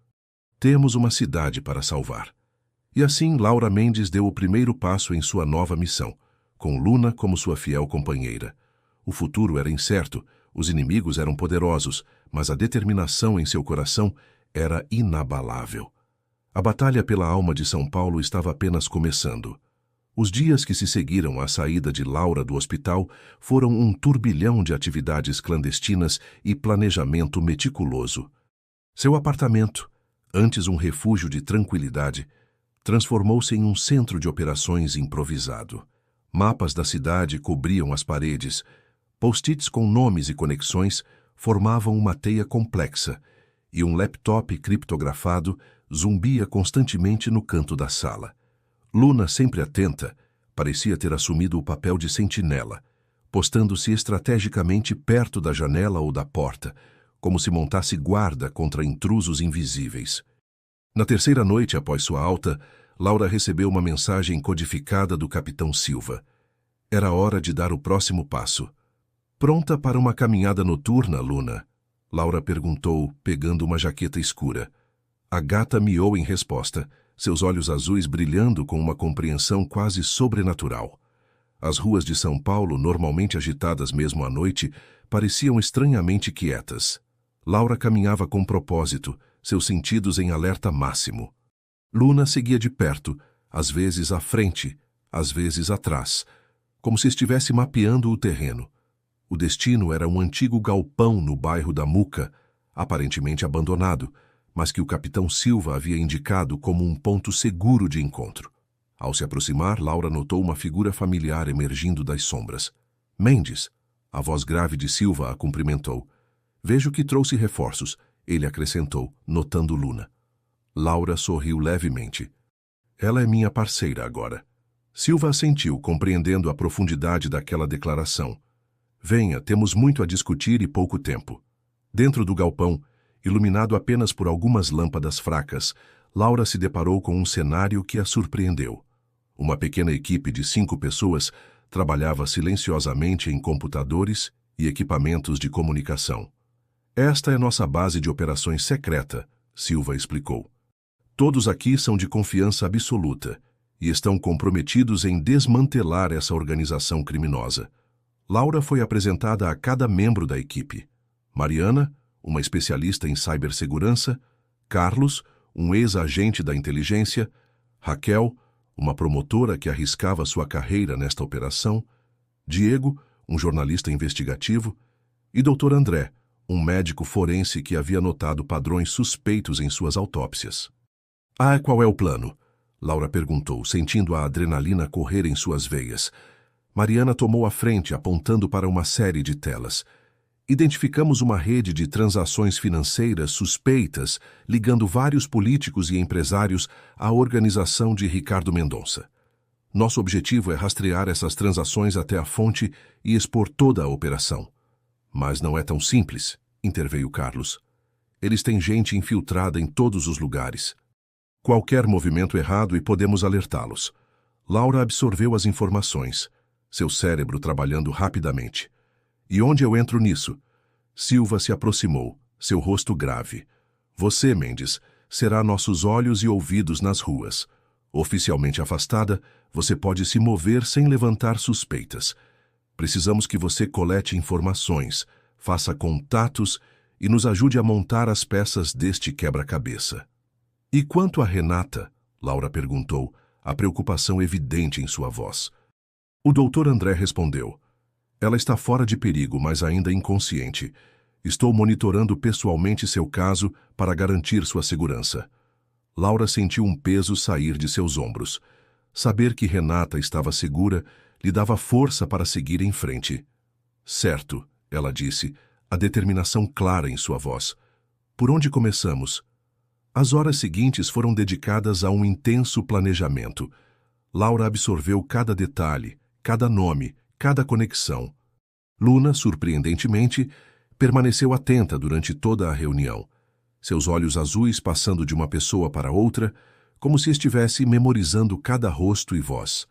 Temos uma cidade para salvar. E assim Laura Mendes deu o primeiro passo em sua nova missão, com Luna como sua fiel companheira. O futuro era incerto, os inimigos eram poderosos, mas a determinação em seu coração era inabalável. A batalha pela alma de São Paulo estava apenas começando. Os dias que se seguiram à saída de Laura do hospital foram um turbilhão de atividades clandestinas e planejamento meticuloso. Seu apartamento, antes um refúgio de tranquilidade, transformou-se em um centro de operações improvisado. Mapas da cidade cobriam as paredes, post-its com nomes e conexões formavam uma teia complexa, e um laptop criptografado zumbia constantemente no canto da sala. Luna, sempre atenta, parecia ter assumido o papel de sentinela, postando-se estrategicamente perto da janela ou da porta, como se montasse guarda contra intrusos invisíveis. Na terceira noite após sua alta, Laura recebeu uma mensagem codificada do capitão Silva. Era hora de dar o próximo passo. Pronta para uma caminhada noturna, Luna? Laura perguntou, pegando uma jaqueta escura. A gata miou em resposta, seus olhos azuis brilhando com uma compreensão quase sobrenatural. As ruas de São Paulo, normalmente agitadas mesmo à noite, pareciam estranhamente quietas. Laura caminhava com propósito, seus sentidos em alerta máximo. Luna seguia de perto, às vezes à frente, às vezes atrás, como se estivesse mapeando o terreno. O destino era um antigo galpão no bairro da Muca, aparentemente abandonado, mas que o capitão Silva havia indicado como um ponto seguro de encontro. Ao se aproximar, Laura notou uma figura familiar emergindo das sombras. Mendes, a voz grave de Silva a cumprimentou. Vejo que trouxe reforços, ele acrescentou, notando Luna. Laura sorriu levemente. Ela é minha parceira agora. Silva assentiu, compreendendo a profundidade daquela declaração. Venha, temos muito a discutir e pouco tempo. Dentro do galpão, iluminado apenas por algumas lâmpadas fracas, Laura se deparou com um cenário que a surpreendeu. Uma pequena equipe de 5 pessoas trabalhava silenciosamente em computadores e equipamentos de comunicação. Esta é nossa base de operações secreta, Silva explicou. Todos aqui são de confiança absoluta e estão comprometidos em desmantelar essa organização criminosa. Laura foi apresentada a cada membro da equipe. Mariana, uma especialista em cibersegurança, Carlos, um ex-agente da inteligência, Raquel, uma promotora que arriscava sua carreira nesta operação, Diego, um jornalista investigativo, e Dr. André, um médico forense que havia notado padrões suspeitos em suas autópsias. Qual é o plano? Laura perguntou, sentindo a adrenalina correr em suas veias. Mariana tomou a frente, apontando para uma série de telas. Identificamos uma rede de transações financeiras suspeitas ligando vários políticos e empresários à organização de Ricardo Mendonça. Nosso objetivo é rastrear essas transações até a fonte e expor toda a operação. Mas não é tão simples, interveio Carlos. Eles têm gente infiltrada em todos os lugares. Qualquer movimento errado e podemos alertá-los. Laura absorveu as informações, seu cérebro trabalhando rapidamente. E onde eu entro nisso? Silva se aproximou, seu rosto grave. Você, Mendes, será nossos olhos e ouvidos nas ruas. Oficialmente afastada, você pode se mover sem levantar suspeitas. Precisamos que você colete informações, faça contatos e nos ajude a montar as peças deste quebra-cabeça. E quanto a Renata? Laura perguntou, a preocupação evidente em sua voz. O doutor André respondeu. Ela está fora de perigo, mas ainda inconsciente. Estou monitorando pessoalmente seu caso para garantir sua segurança. Laura sentiu um peso sair de seus ombros. Saber que Renata estava segura lhe dava força para seguir em frente. Certo, ela disse, a determinação clara em sua voz. Por onde começamos? As horas seguintes foram dedicadas a um intenso planejamento. Laura absorveu cada detalhe, cada nome, cada conexão. Luna, surpreendentemente, permaneceu atenta durante toda a reunião, seus olhos azuis passando de uma pessoa para outra, como se estivesse memorizando cada rosto e voz.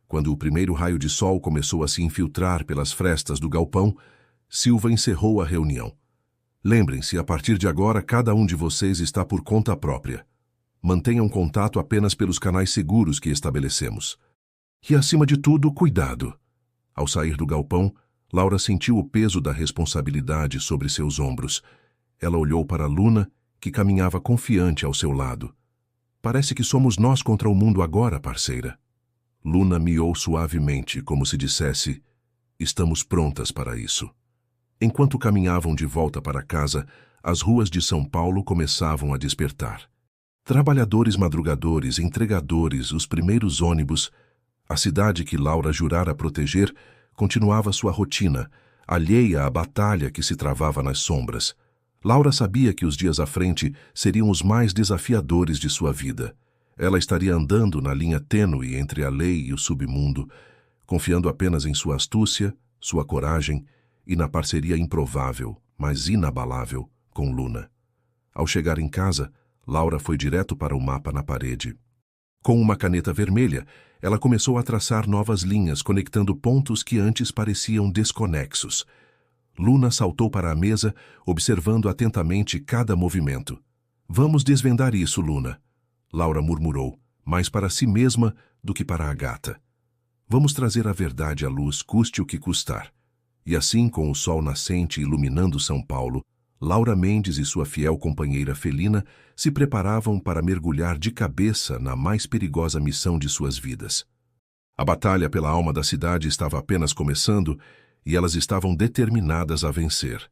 Quando o primeiro raio de sol começou a se infiltrar pelas frestas do galpão, Silva encerrou a reunião. Lembrem-se, a partir de agora, cada um de vocês está por conta própria. Mantenham contato apenas pelos canais seguros que estabelecemos. E, acima de tudo, cuidado. Ao sair do galpão, Laura sentiu o peso da responsabilidade sobre seus ombros. Ela olhou para Luna, que caminhava confiante ao seu lado. Parece que somos nós contra o mundo agora, parceira. Luna miou suavemente, como se dissesse, estamos prontas para isso. Enquanto caminhavam de volta para casa, as ruas de São Paulo começavam a despertar. Trabalhadores madrugadores, entregadores, os primeiros ônibus. A cidade que Laura jurara proteger continuava sua rotina, alheia à batalha que se travava nas sombras. Laura sabia que os dias à frente seriam os mais desafiadores de sua vida. Ela estaria andando na linha tênue entre a lei e o submundo, confiando apenas em sua astúcia, sua coragem e na parceria improvável, mas inabalável, com Luna. Ao chegar em casa, Laura foi direto para o mapa na parede. Com uma caneta vermelha, ela começou a traçar novas linhas, conectando pontos que antes pareciam desconexos. Luna saltou para a mesa, observando atentamente cada movimento. Vamos desvendar isso, Luna, Laura murmurou, mais para si mesma do que para a gata. Vamos trazer a verdade à luz, custe o que custar. E assim, com o sol nascente iluminando São Paulo, Laura Mendes e sua fiel companheira Felina se preparavam para mergulhar de cabeça na mais perigosa missão de suas vidas. A batalha pela alma da cidade estava apenas começando e elas estavam determinadas a vencer.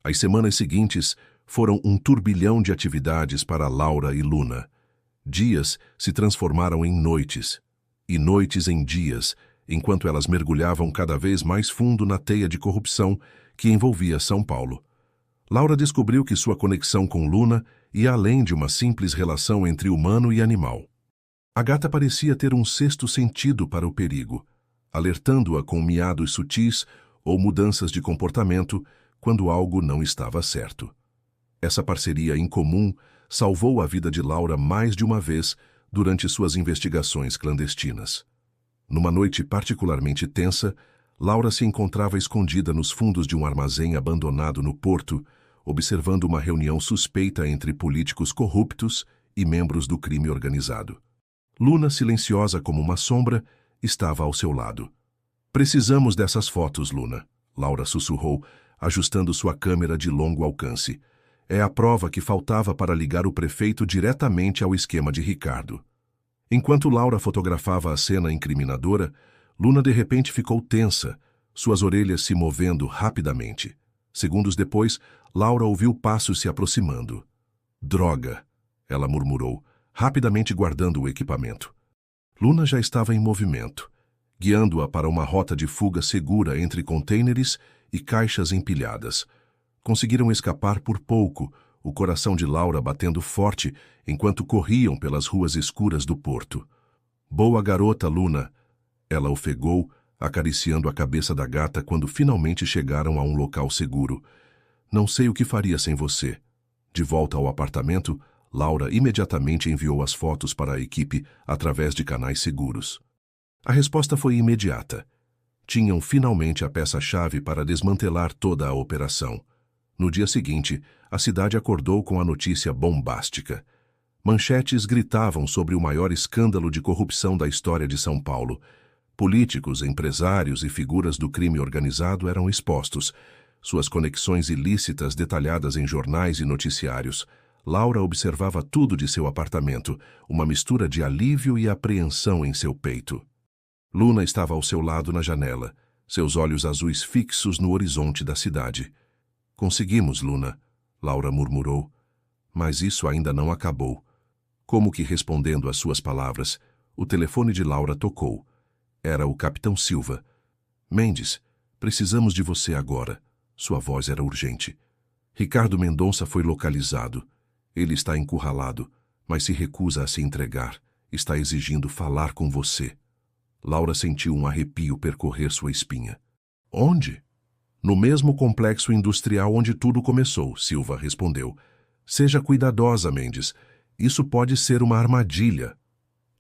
As semanas seguintes foram um turbilhão de atividades para Laura e Luna. Dias se transformaram em noites, e noites em dias, enquanto elas mergulhavam cada vez mais fundo na teia de corrupção que envolvia São Paulo. Laura descobriu que sua conexão com Luna ia além de uma simples relação entre humano e animal. A gata parecia ter um sexto sentido para o perigo, alertando-a com miados sutis ou mudanças de comportamento quando algo não estava certo. Essa parceria incomum salvou a vida de Laura mais de uma vez durante suas investigações clandestinas. Numa noite particularmente tensa, Laura se encontrava escondida nos fundos de um armazém abandonado no porto, observando uma reunião suspeita entre políticos corruptos e membros do crime organizado. Luna, silenciosa como uma sombra, estava ao seu lado. Precisamos dessas fotos, Luna, Laura sussurrou, ajustando sua câmera de longo alcance. É a prova que faltava para ligar o prefeito diretamente ao esquema de Ricardo. Enquanto Laura fotografava a cena incriminadora, Luna de repente ficou tensa, suas orelhas se movendo rapidamente. Segundos depois, Laura ouviu passos se aproximando. Droga! Ela murmurou, rapidamente guardando o equipamento. Luna já estava em movimento, guiando-a para uma rota de fuga segura entre contêineres e caixas empilhadas. Conseguiram escapar por pouco, o coração de Laura batendo forte enquanto corriam pelas ruas escuras do porto. Boa garota, Luna! Ela ofegou, acariciando a cabeça da gata quando finalmente chegaram a um local seguro. Não sei o que faria sem você. De volta ao apartamento, Laura imediatamente enviou as fotos para a equipe através de canais seguros. A resposta foi imediata. Tinham finalmente a peça-chave para desmantelar toda a operação. No dia seguinte, a cidade acordou com a notícia bombástica. Manchetes gritavam sobre o maior escândalo de corrupção da história de São Paulo. Políticos, empresários e figuras do crime organizado eram expostos. Suas conexões ilícitas detalhadas em jornais e noticiários. Laura observava tudo de seu apartamento, uma mistura de alívio e apreensão em seu peito. Luna estava ao seu lado na janela, seus olhos azuis fixos no horizonte da cidade. Conseguimos, Luna, Laura murmurou. Mas isso ainda não acabou. Como que respondendo às suas palavras, o telefone de Laura tocou. Era o Capitão Silva. Mendes, precisamos de você agora. Sua voz era urgente. Ricardo Mendonça foi localizado. Ele está encurralado, mas se recusa a se entregar. Está exigindo falar com você. Laura sentiu um arrepio percorrer sua espinha. Onde? No mesmo complexo industrial onde tudo começou, Silva respondeu. Seja cuidadosa, Mendes. Isso pode ser uma armadilha.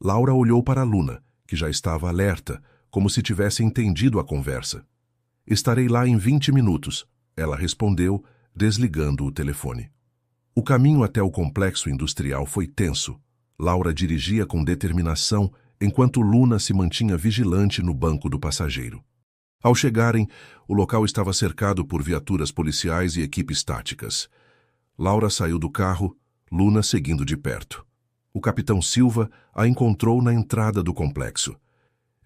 Laura olhou para Luna, que já estava alerta, como se tivesse entendido a conversa. Estarei lá em 20 minutos, ela respondeu, desligando o telefone. O caminho até o complexo industrial foi tenso. Laura dirigia com determinação, enquanto Luna se mantinha vigilante no banco do passageiro. Ao chegarem, o local estava cercado por viaturas policiais e equipes táticas. Laura saiu do carro, Luna seguindo de perto. O capitão Silva a encontrou na entrada do complexo.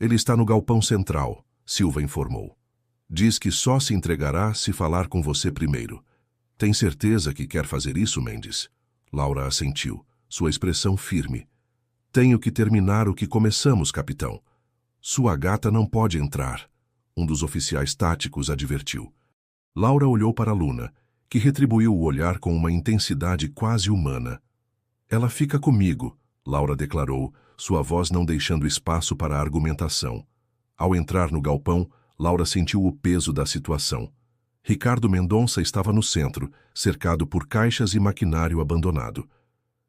Ele está no galpão central, Silva informou. Diz que só se entregará se falar com você primeiro. Tem certeza que quer fazer isso, Mendes? Laura assentiu, sua expressão firme. Tenho que terminar o que começamos, capitão. Sua gata não pode entrar, um dos oficiais táticos advertiu. Laura olhou para Luna, que retribuiu o olhar com uma intensidade quase humana. Ela fica comigo, Laura declarou, sua voz não deixando espaço para argumentação. Ao entrar no galpão, Laura sentiu o peso da situação. Ricardo Mendonça estava no centro, cercado por caixas e maquinário abandonado.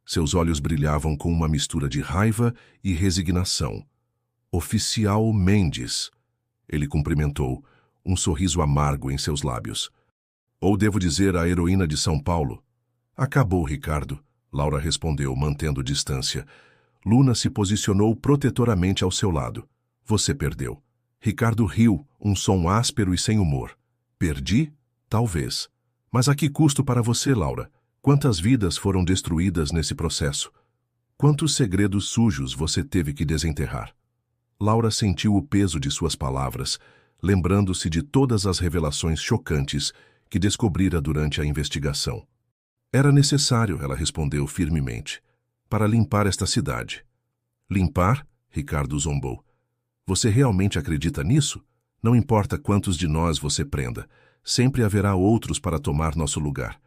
Seus olhos brilhavam com uma mistura de raiva e resignação. Oficial Mendes. Ele cumprimentou, um sorriso amargo em seus lábios. Ou devo dizer a heroína de São Paulo? Acabou, Ricardo, Laura respondeu, mantendo distância. Luna se posicionou protetoramente ao seu lado. Você perdeu. Ricardo riu, um som áspero e sem humor. Perdi? Talvez. Mas a que custo para você, Laura? Quantas vidas foram destruídas nesse processo? Quantos segredos sujos você teve que desenterrar? Laura sentiu o peso de suas palavras, lembrando-se de todas as revelações chocantes que descobrira durante a investigação. Era necessário, ela respondeu firmemente, para limpar esta cidade. Limpar? Ricardo zombou. Você realmente acredita nisso? Não importa quantos de nós você prenda, sempre haverá outros para tomar nosso lugar.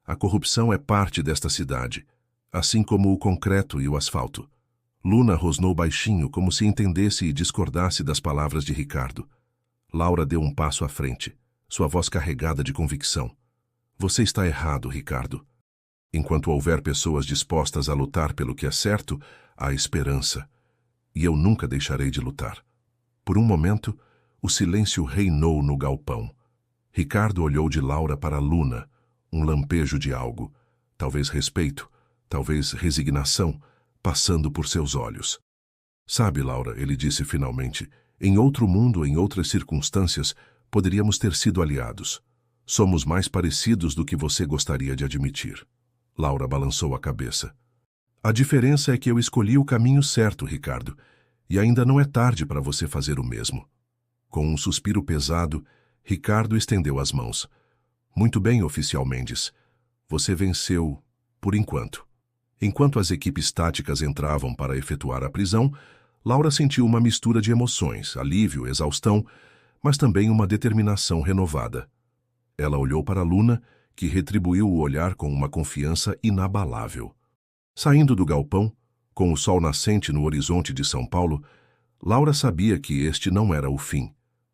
A corrupção é parte desta cidade, assim como o concreto e o asfalto. Luna rosnou baixinho, como se entendesse e discordasse das palavras de Ricardo. Laura deu um passo à frente, sua voz carregada de convicção. Você está errado, Ricardo. Enquanto houver pessoas dispostas a lutar pelo que é certo, há esperança. E eu nunca deixarei de lutar. Por um momento, o silêncio reinou no galpão. Ricardo olhou de Laura para Luna, um lampejo de algo, talvez respeito, talvez resignação, passando por seus olhos. Sabe, Laura, ele disse finalmente, em outro mundo, em outras circunstâncias, poderíamos ter sido aliados. Somos mais parecidos do que você gostaria de admitir. Laura balançou a cabeça. A diferença é que eu escolhi o caminho certo, Ricardo, e ainda não é tarde para você fazer o mesmo. Com um suspiro pesado, Ricardo estendeu as mãos. Muito bem, oficial Mendes. Você venceu, por enquanto. Enquanto as equipes táticas entravam para efetuar a prisão, Laura sentiu uma mistura de emoções, alívio, exaustão, mas também uma determinação renovada. Ela olhou para Luna, que retribuiu o olhar com uma confiança inabalável. Saindo do galpão, com o sol nascente no horizonte de São Paulo, Laura sabia que este não era o fim,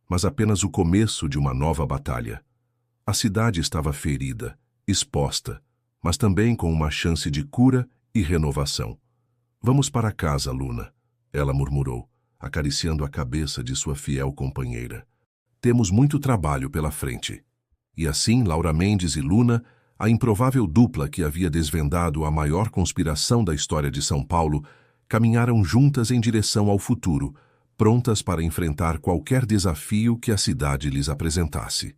mas apenas o começo de uma nova batalha. A cidade estava ferida, exposta, mas também com uma chance de cura e renovação. Vamos para casa, Luna, ela murmurou, acariciando a cabeça de sua fiel companheira. Temos muito trabalho pela frente. E assim, Laura Mendes e Luna, a improvável dupla que havia desvendado a maior conspiração da história de São Paulo, caminharam juntas em direção ao futuro, prontas para enfrentar qualquer desafio que a cidade lhes apresentasse.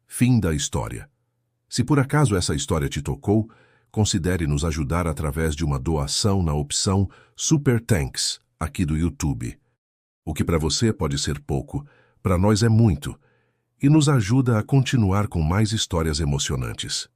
Fim da história. Se por acaso essa história te tocou, considere nos ajudar através de uma doação na opção Super Thanks, aqui do YouTube. O que para você pode ser pouco, para nós é muito, e nos ajuda a continuar com mais histórias emocionantes.